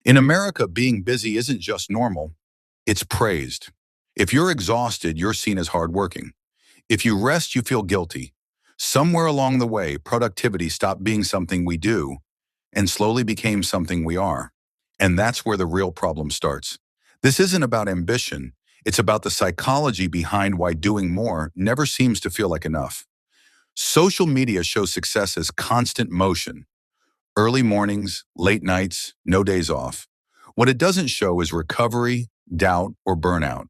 In America, being busy isn't just normal, it's praised. If you're exhausted, you're seen as hardworking. If you rest, you feel guilty. Somewhere along the way, productivity stopped being something we do and slowly became something we are. And that's where the real problem starts. This isn't about ambition, it's about the psychology behind why doing more never seems to feel like enough. Social media shows success as constant motion, early mornings, late nights, no days off. What it doesn't show is recovery, doubt, or burnout.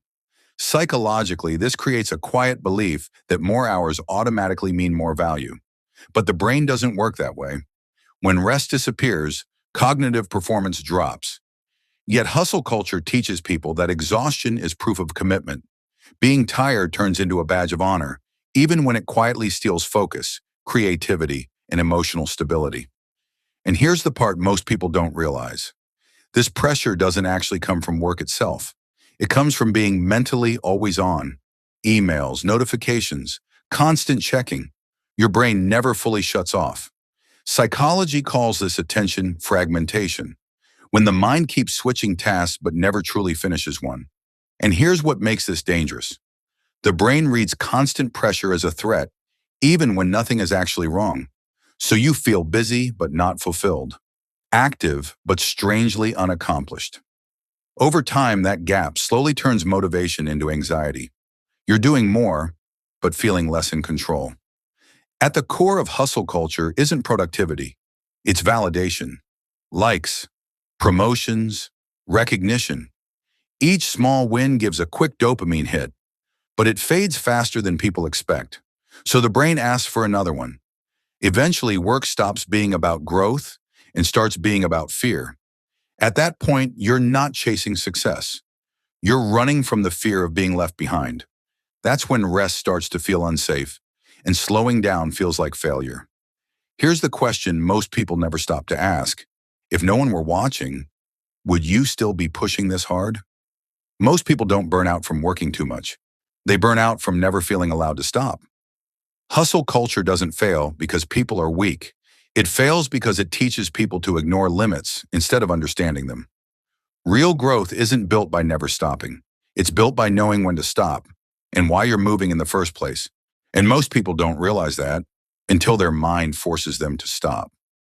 Psychologically, this creates a quiet belief that more hours automatically mean more value. But the brain doesn't work that way. When rest disappears, cognitive performance drops. Yet hustle culture teaches people that exhaustion is proof of commitment. Being tired turns into a badge of honor, even when it quietly steals focus, creativity, and emotional stability. And here's the part most people don't realize. This pressure doesn't actually come from work itself. It comes from being mentally always on. Emails, notifications, constant checking. Your brain never fully shuts off. Psychology calls this attention fragmentation, when the mind keeps switching tasks but never truly finishes one. And here's what makes this dangerous. The brain reads constant pressure as a threat, even when nothing is actually wrong. So you feel busy but not fulfilled, active but strangely unaccomplished. Over time, that gap slowly turns motivation into anxiety. You're doing more, but feeling less in control. At the core of hustle culture isn't productivity, it's validation, likes, promotions, recognition. Each small win gives a quick dopamine hit, but it fades faster than people expect. So the brain asks for another one. Eventually, work stops being about growth and starts being about fear. At that point, you're not chasing success. You're running from the fear of being left behind. That's when rest starts to feel unsafe, and slowing down feels like failure. Here's the question most people never stop to ask. If no one were watching, would you still be pushing this hard? Most people don't burn out from working too much. They burn out from never feeling allowed to stop. Hustle culture doesn't fail because people are weak. It fails because it teaches people to ignore limits instead of understanding them. Real growth isn't built by never stopping. It's built by knowing when to stop and why you're moving in the first place. And most people don't realize that until their mind forces them to stop.